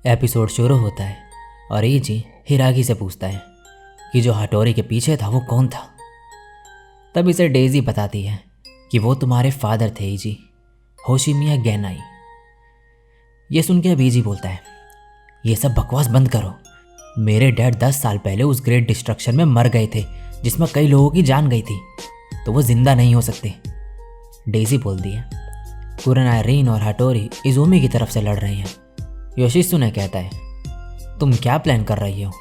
Episode शुरू होता है और ईजी हिरागी से पूछता है कि जो हटोरी के पीछे था वो कौन था। तब इसे डेजी बताती है कि वो तुम्हारे फादर थे ईजी, होशिमिया गेनाई। ये सुन के अब ईजी बोलता है, ये सब बकवास बंद करो। मेरे डैड 10 साल पहले उस ग्रेट डिस्ट्रक्शन में मर गए थे जिसमें कई लोगों की जान गई थी, तो वो जिंदा नहीं हो सकते। डेजी बोलती है, कुरनाई रीन और हटोरी इजोमी की तरफ से लड़ रही हैं। योशित्सुने कहता है, तुम क्या प्लान कर रही हो?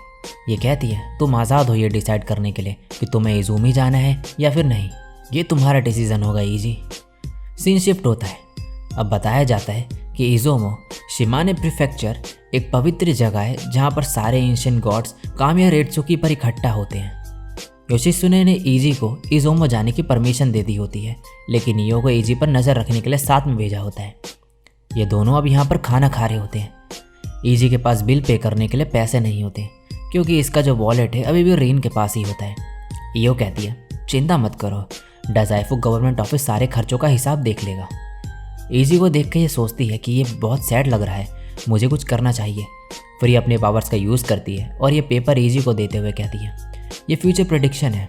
ये कहती है, तुम आज़ाद हो ये डिसाइड करने के लिए कि तुम्हें इजोमी जाना है या फिर नहीं। ये तुम्हारा डिसीजन होगा ईजी। सीन शिफ्ट होता है। अब बताया जाता है कि इजोमो शिमाने प्रीफेक्चर एक पवित्र जगह है जहाँ पर सारे एंशिएंट गॉड्स कामिया रेट्सुकी पर इकट्ठा होते हैं। योशित्सुने ने ईजी को इजोमो जाने की परमिशन दे दी होती है, लेकिन इयो को ईजी पर नज़र रखने के लिए साथ में भेजा होता है। ये दोनों अब यहाँ पर खाना खा रहे होते हैं। ईजी के पास बिल पे करने के लिए पैसे नहीं होते क्योंकि इसका जो वॉलेट है अभी भी रीन के पास ही होता है। इयो कहती है, चिंता मत करो, डाजाइफू गवर्नमेंट ऑफिस सारे खर्चों का हिसाब देख लेगा। ईजी को देख के ये सोचती है कि ये बहुत सैड लग रहा है, मुझे कुछ करना चाहिए। फिर ये अपने पावर्स का यूज़ करती है और ये पेपर ईजी को देते हुए कहती है, ये फ्यूचर प्रेडिक्शन है,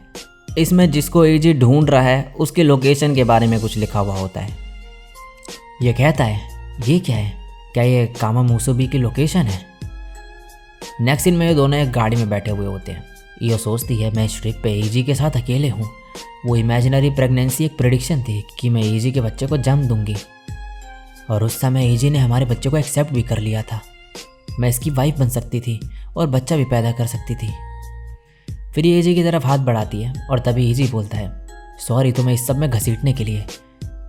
इसमें जिसको ईजी ढूंढ रहा है उसके लोकेशन के बारे में कुछ लिखा हुआ होता है। ये कहता है, ये क्या है? क्या ये कामा मुसुबी की लोकेशन है? नेक्स्ट सीन में ये दोनों एक गाड़ी में बैठे हुए होते हैं। ये सोचती है, मैं इस ट्रिप पे ईजी के साथ अकेले हूँ। वो इमेजिनरी प्रेगनेंसी एक प्रेडिक्शन थी कि मैं ईजी के बच्चे को जन्म दूंगी, और उस समय ईजी ने हमारे बच्चे को एक्सेप्ट भी कर लिया था। मैं इसकी वाइफ बन सकती थी और बच्चा भी पैदा कर सकती थी। फिर ये ईजी की तरफ हाथ बढ़ाती है और तभी ईजी बोलता है, सॉरी तुम्हें इस सब में घसीटने के लिए।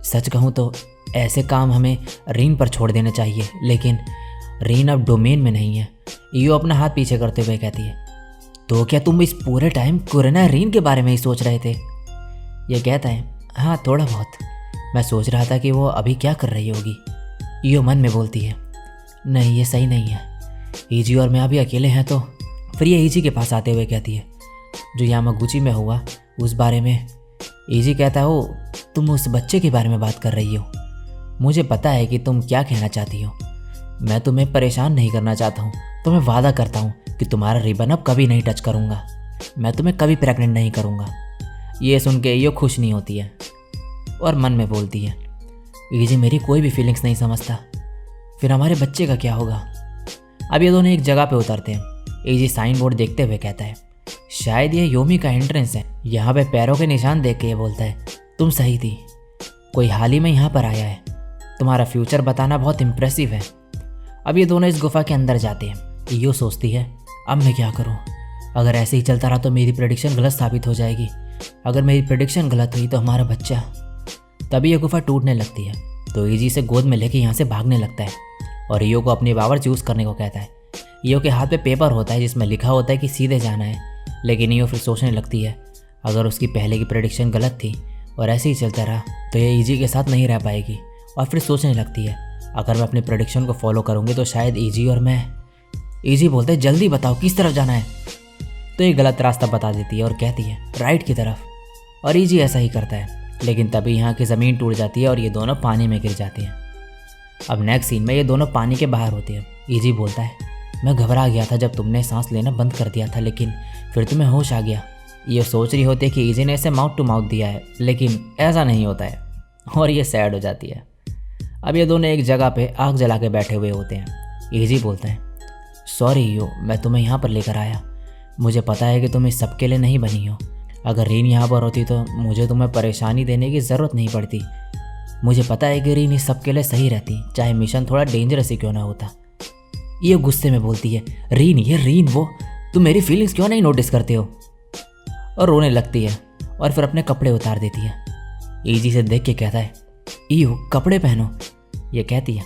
सच कहूँ तो ऐसे काम हमें रीन पर छोड़ देने चाहिए, लेकिन रीन अब डोमेन में नहीं है। इयो अपना हाथ पीछे करते हुए कहती है, तो क्या तुम इस पूरे टाइम कुरनाई रीन के बारे में ही सोच रहे थे? ये कहता है, हाँ थोड़ा बहुत। मैं सोच रहा था कि वो अभी क्या कर रही होगी। इयो मन में बोलती है, नहीं ये सही नहीं है, ईजी और मैं अभी अकेले हैं तो। फिर ये ईजी के पास आते हुए कहती है, जो यामागुची में हुआ उस बारे में। ईजी कहता है, ओ तुम उस बच्चे के बारे में बात कर रही हो। मुझे पता है कि तुम क्या कहना चाहती हो। मैं तुम्हें परेशान नहीं करना चाहता हूँ, तो मैं वादा करता हूँ कि तुम्हारा रिबन अब कभी नहीं टच करूँगा। मैं तुम्हें कभी प्रेग्नेंट नहीं करूँगा। ये सुन के ये खुश नहीं होती है और मन में बोलती है, ईजी मेरी कोई भी फीलिंग्स नहीं समझता, फिर हमारे बच्चे का क्या होगा? अब ये दोनों एक जगह पे उतरते हैं। ईजी साइन बोर्ड देखते हुए कहता है, शायद ये योमी का एंट्रेंस है। यहाँ पे पैरों के निशान देख के ये बोलता है, तुम सही थी, कोई हाल ही में यहाँ पर आया है। तुम्हारा फ्यूचर बताना बहुत इम्प्रेसिव है। अब ये दोनों इस गुफा के अंदर जाते हैं। इयो सोचती है, अब मैं क्या करूँ? अगर ऐसे ही चलता रहा तो मेरी प्रेडिक्शन गलत साबित हो जाएगी। अगर मेरी प्रेडिक्शन गलत हुई तो हमारा बच्चा। तभी ये गुफा टूटने लगती है तो ईजी से गोद में लेके यहाँ से भागने लगता है और इयो को अपनी पावर यूज़ करने को कहता है। इयो के हाथ पे पेपर होता है जिसमें लिखा होता है कि सीधे जाना है, लेकिन इयो फिर सोचने लगती है, अगर उसकी पहले की प्रेडिक्शन गलत थी और ऐसे ही चलता रहा तो ये ईजी के साथ नहीं रह पाएगी। और फिर सोचने लगती है, अगर मैं अपनी प्रेडिक्शन को फॉलो करूँगी तो शायद ईजी और मैं। ईजी बोलते हैं, जल्दी बताओ किस तरफ जाना है? तो ये गलत रास्ता बता देती है और कहती है, राइट की तरफ। और ईजी ऐसा ही करता है, लेकिन तभी यहाँ की ज़मीन टूट जाती है और ये दोनों पानी में गिर जाते हैं। अब नेक्स्ट सीन में ये दोनों पानी के बाहर होते हैं। ईजी बोलता है, मैं घबरा गया था जब तुमने सांस लेना बंद कर दिया था, लेकिन फिर तुम्हें होश आ गया। ये सोच रही होती है कि ईजी ने इसे माउथ टू माउथ दिया है, लेकिन ऐसा नहीं होता है और ये सैड हो जाती है। अब ये दोनों एक जगह पे आग जला के बैठे हुए होते हैं। ईजी बोलता है, सॉरी यो, मैं तुम्हें यहाँ पर लेकर आया। मुझे पता है कि तुम इस सब के लिए नहीं बनी हो। अगर रीन यहाँ पर होती तो मुझे तुम्हें परेशानी देने की ज़रूरत नहीं पड़ती। मुझे पता है कि रीन इस सब के लिए सही रहती, चाहे मिशन थोड़ा डेंजरस ही क्यों ना होता। ये गुस्से में बोलती है, रीन, ये रीन वो, तुम मेरी फीलिंग्स क्यों नहीं नोटिस करते हो? और रोने लगती है और फिर अपने कपड़े उतार देती है। ईजी से देख के कहता है, ईयो कपड़े पहनो। ये कहती है,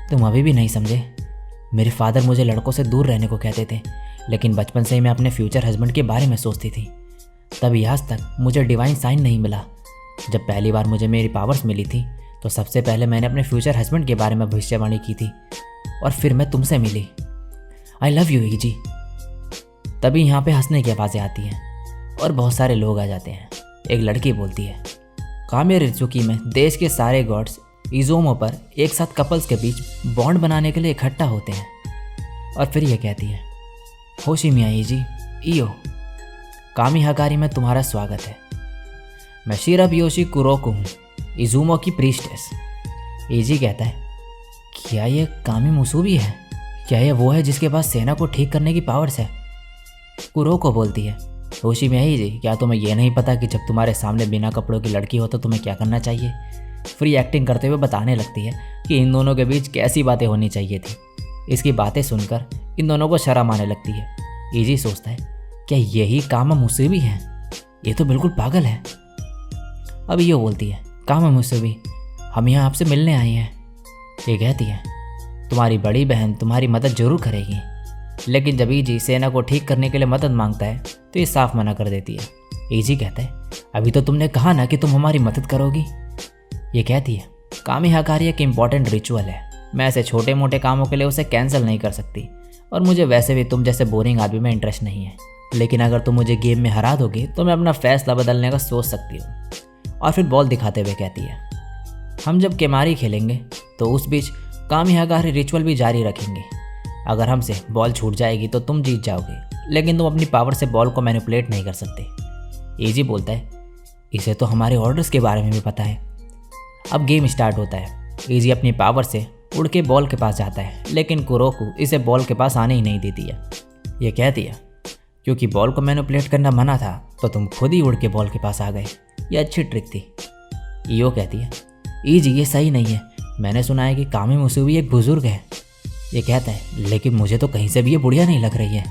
तुम अभी भी नहीं समझे। मेरे फादर मुझे लड़कों से दूर रहने को कहते थे, लेकिन बचपन से ही मैं अपने फ्यूचर हस्बैंड के बारे में सोचती थी। तभी आज तक मुझे डिवाइन साइन नहीं मिला। जब पहली बार मुझे मेरी पावर्स मिली थी तो सबसे पहले मैंने अपने फ्यूचर हस्बैंड के बारे में भविष्यवाणी की थी और फिर मैं तुमसे मिली। आई लव यू ईजी। तभी यहाँ पे हंसने की आवाज़ें आती हैं और बहुत सारे लोग आ जाते हैं। एक लड़की बोलती है, कामे रिजुकी में देश के सारे गॉड्स इज़ोमो पर एक साथ कपल्स के बीच बॉन्ड बनाने के लिए इकट्ठा होते हैं। और फिर ये कहती है, होशिमिया ईजी ईओ, कामी हकारी में तुम्हारा स्वागत है। मैं शिराबियोशी कुरोको हूँ, इज़ुमो की प्रीस्टेस। ईजी कहता है, क्या ये कामी मुसूबी है? क्या ये वो है जिसके पास सेना को ठीक करने की पावर्स है? कुरोको बोलती है, होशिमिया ईजी, क्या तुम्हें यह नहीं पता कि जब तुम्हारे सामने बिना कपड़ों की लड़की हो तो तुम्हें क्या करना चाहिए? फ्री एक्टिंग करते हुए बताने लगती है कि इन दोनों के बीच कैसी बातें होनी चाहिए थी। इसकी बातें सुनकर इन दोनों को शर्म आने लगती है। ईजी सोचता है, क्या यही कामा मुसीबी है? ये तो बिल्कुल पागल है। अब यो बोलती है, कामा मुसीबी, हम यहाँ आपसे मिलने आए हैं। ये कहती है, तुम्हारी बड़ी बहन तुम्हारी मदद जरूर करेगी। लेकिन जब ईजी सेना को ठीक करने के लिए मदद मांगता है तो ये साफ मना कर देती है। ईजी कहता है, अभी तो तुमने कहा ना कि तुम हमारी मदद करोगी। ये कहती है, कामी हकारी एक इम्पॉर्टेंट रिचुअल है, मैं ऐसे छोटे मोटे कामों के लिए उसे कैंसिल नहीं कर सकती और मुझे वैसे भी तुम जैसे बोरिंग आदमी में इंटरेस्ट नहीं है। लेकिन अगर तुम मुझे गेम में हरा दोगे तो मैं अपना फैसला बदलने का सोच सकती हूँ। और फिर बॉल दिखाते हुए कहती है, हम जब केमारी खेलेंगे तो उस बीच कामी हकारी रिचुअल भी जारी रखेंगे। अगर हमसे बॉल छूट जाएगी तो तुम जीत जाओगे, लेकिन तुम अपनी पावर से बॉल को मैनिपुलेट नहीं कर सकते। ईजी बोलता है, इसे तो हमारे ऑर्डर्स के बारे में भी पता है। अब गेम स्टार्ट होता है। ईजी अपनी पावर से उड़ के बॉल के पास जाता है, लेकिन कुरोको इसे बॉल के पास आने ही नहीं देती है। ये कहती है, क्योंकि बॉल को मैनिपुलेट करना मना था तो तुम खुद ही उड़ के बॉल के पास आ गए। ये अच्छी ट्रिक थी। ईओ कहती है, ईजी ये सही नहीं है, मैंने सुना है कि कामी मुसूबी एक बुजुर्ग है। ये कहता है, लेकिन मुझे तो कहीं से भी ये बुढ़िया नहीं लग रही है।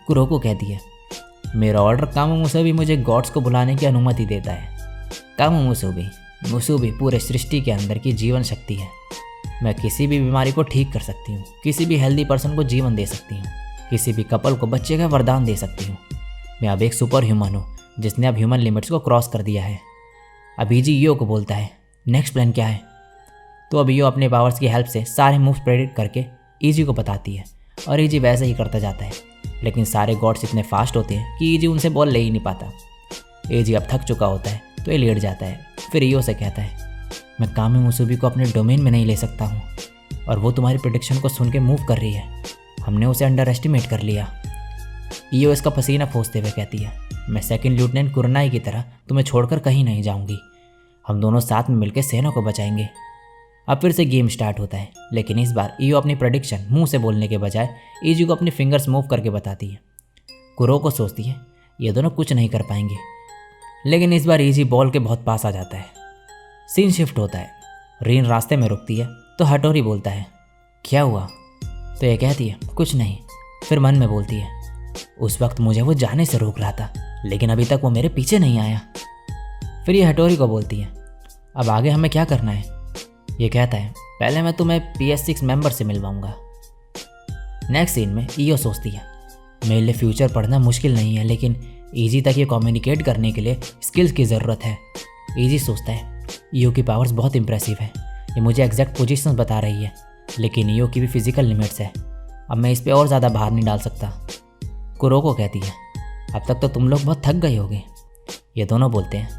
कुरोको कहती है, मेरा ऑर्डर कामी मुसूबी मुझे गॉड्स को बुलाने की अनुमति देता है। कामी मुसूबी पूरे सृष्टि के अंदर की जीवन शक्ति है। मैं किसी भी बीमारी को ठीक कर सकती हूँ, किसी भी हेल्दी पर्सन को जीवन दे सकती हूँ, किसी भी कपल को बच्चे का वरदान दे सकती हूँ। मैं अब एक सुपर ह्यूमन हूँ जिसने अब ह्यूमन लिमिट्स को क्रॉस कर दिया है। अब ईजी ईओ को बोलता है, नेक्स्ट प्लान क्या है? तो अब ईओ अपने पावर्स की हेल्प से सारे मूव्स प्रेडिक्ट करके ईजी को बताती है और ईजी वैसे ही करता जाता है। लेकिन सारे गॉड्स इतने फास्ट होते हैं कि ईजी उनसे बॉल ले ही नहीं पाता। ईजी अब थक चुका होता है तो ये लेट जाता है। फिर ईओ से कहता है, मैं कामी मुसूबी को अपने डोमेन में नहीं ले सकता हूँ और वो तुम्हारी प्रेडिक्शन को सुन के मूव कर रही है। हमने उसे अंडर एस्टिमेट कर लिया। ईओ इसका पसीना पोंछते हुए कहती है, मैं सेकंड लेफ्टिनेंट कुरनाई की तरह तुम्हें छोड़कर कहीं नहीं जाऊंगी। हम दोनों साथ में मिलकर सेना को बचाएंगे। अब फिर से गेम स्टार्ट होता है, लेकिन इस बार ईओ अपनी प्रेडिक्शन मुंह से बोलने के बजाय ईजी को अपनी फिंगर्स मूव करके बताती है। कुरोको सोचती है, ये दोनों कुछ नहीं कर पाएंगे। लेकिन इस बार ईजी बॉल के बहुत पास आ जाता है। सीन शिफ्ट होता है। रीन रास्ते में रुकती है तो हटोरी बोलता है, क्या हुआ? तो ये कहती है, कुछ नहीं। फिर मन में बोलती है, उस वक्त मुझे वो जाने से रोक रहा था, लेकिन अभी तक वो मेरे पीछे नहीं आया। फिर ये हटोरी को बोलती है, अब आगे हमें क्या करना है? ये कहता है, पहले मैं तुम्हें PS6 मेंबर से मिलवाऊंगा। नेक्स्ट सीन में ईओ सोचती है, मेरे लिए फ्यूचर पढ़ना मुश्किल नहीं है, लेकिन ईजी तक ये कम्युनिकेट करने के लिए स्किल्स की ज़रूरत है। ईजी सोचता है, ईओ की पावर्स बहुत इंप्रेसिव है, ये मुझे एग्जैक्ट पोजीशंस बता रही है, लेकिन ईओ की भी फिजिकल लिमिट्स है। अब मैं इस पर और ज़्यादा भार नहीं डाल सकता। कुरोको कहती है, अब तक तो तुम लोग बहुत थक गए होगे। ये दोनों बोलते हैं,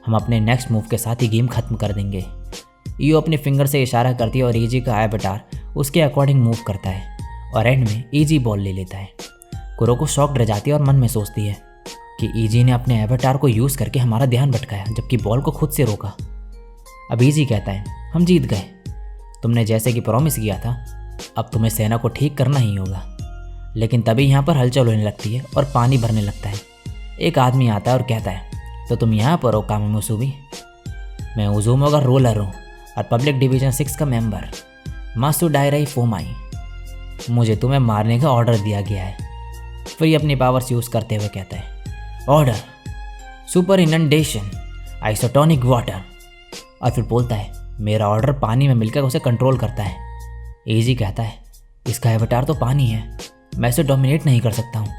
हम अपने नेक्स्ट मूव के साथ ही गेम खत्म कर देंगे। ईओ अपने फिंगर से इशारा करती है और ईजी का एवेटार उसके अकॉर्डिंग मूव करता है और एंड में ईजी बॉल ले लेता है। कुरोको शॉक्ड रह जाती है और मन में सोचती है कि ईजी ने अपने एवेटार को यूज़ करके हमारा ध्यान भटकाया, जबकि बॉल को खुद से रोका। अब ईजी कहता है, हम जीत गए, तुमने जैसे कि प्रॉमिस किया था, अब तुम्हें सेना को ठीक करना ही होगा। लेकिन तभी यहाँ पर हलचल होने लगती है और पानी भरने लगता है। एक आदमी आता है और कहता है, तो तुम यहाँ पर हो कामी मुसूबी? मैं उज़ुमो का रोलर हूँ और पब्लिक डिवीज़न 6 का मेंबर मासू डायराई फोमाई। मुझे तुम्हें मारने का ऑर्डर दिया गया है। फिर ये अपनी पावर्स यूज़ करते हुए कहता है, order super inundation isotonic water. और फिर बोलता है, मेरा ऑर्डर पानी में मिलकर उसे कंट्रोल करता है। ईजी कहता है, इसका एवटार तो पानी है, मैं इसे डोमिनेट नहीं कर सकता हूँ।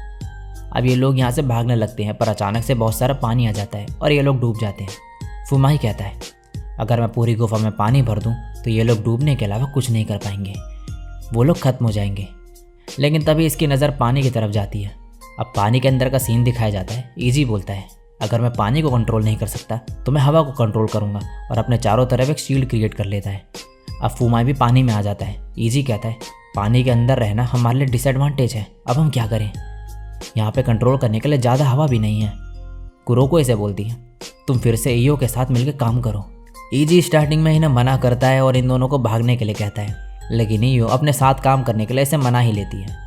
अब ये लोग यहाँ से भागने लगते हैं, पर अचानक से बहुत सारा पानी आ जाता है और ये लोग डूब जाते हैं। फुमाई कहता है, अगर मैं पूरी गुफा में पानी भर दूं तो ये लोग डूबने के अलावा कुछ नहीं कर पाएंगे, वो लोग खत्म हो जाएंगे। लेकिन तभी इसकी नज़र पानी की तरफ जाती है। अब पानी के अंदर का सीन दिखाया जाता है। ईजी बोलता है, अगर मैं पानी को कंट्रोल नहीं कर सकता तो मैं हवा को कंट्रोल करूँगा, और अपने चारों तरफ एक शील्ड क्रिएट कर लेता है। अब फुमाई भी पानी में आ जाता है। ईजी कहता है, पानी के अंदर रहना हमारे लिए डिसएडवांटेज है, अब हम क्या करें? यहाँ पे कंट्रोल करने के लिए ज़्यादा हवा भी नहीं है। कुरोको इसे बोलती है, तुम फिर से ईयो के साथ मिलकर काम करो। ईजी स्टार्टिंग में इन्हें मना करता है और इन दोनों को भागने के लिए कहता है, लेकिन ईयो अपने साथ काम करने के लिए इसे मना ही लेती है।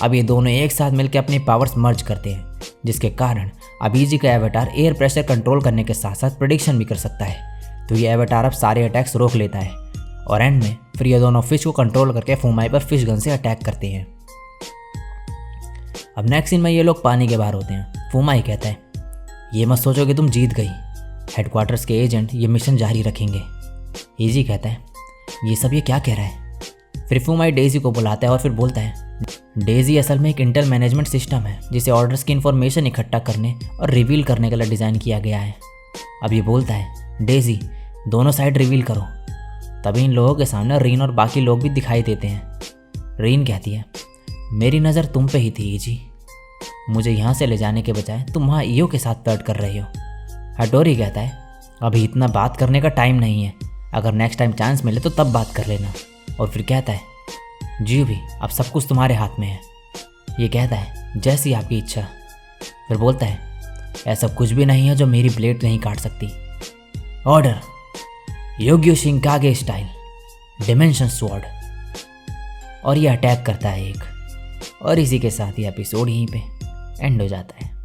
अब ये दोनों एक साथ मिलकर अपनी पावर्स मर्ज करते हैं, जिसके कारण अब ईजी का एवेटार एयर प्रेशर कंट्रोल करने के साथ साथ प्रेडिक्शन भी कर सकता है। तो ये एवेटार अब सारे अटैक्स रोक लेता है, और एंड में फिर ये दोनों फिश को कंट्रोल करके फुमाई पर फिश गन से अटैक करते हैं। अब नेक्स्ट सीन में ये लोग पानी के बाहर होते हैं। फुमाई कहता है, ये मत सोचो कि तुम जीत गई, हेडक्वार्टर्स के एजेंट ये मिशन जारी रखेंगे। ईजी कहता है, ये सब ये क्या कह रहा है? फिर फुमाई डेजी को बुलाता है और फिर बोलता है, डेजी असल में एक इंटर मैनेजमेंट सिस्टम है जिसे ऑर्डर्स की इन्फॉर्मेशन इकट्ठा करने और रिवील करने के लिए डिज़ाइन किया गया है। अब ये बोलता है, डेजी दोनों साइड रिवील करो। तभी इन लोगों के सामने रीन और बाकी लोग भी दिखाई देते हैं। रीन कहती है, मेरी नज़र तुम पे ही थी ईजी, मुझे यहाँ से ले जाने के बजाय तुम वहाँ ईयो के साथ फ्लर्ट कर रही हो। हटोरी कहता है, अभी इतना बात करने का टाइम नहीं है, अगर नेक्स्ट टाइम चांस मिले तो तब बात कर लेना। और फिर कहता है, जी भी अब सब कुछ तुम्हारे हाथ में है। ये कहता है, जैसी आपकी इच्छा। फिर बोलता है, ऐसा कुछ भी नहीं है जो मेरी ब्लेड नहीं काट सकती। ऑर्डर, योग्यो शिंकागे स्टाइल, डिमेंशन स्वॉर्ड। और ये अटैक करता है एक, और इसी के साथ ये एपिसोड यहीं पे एंड हो जाता है।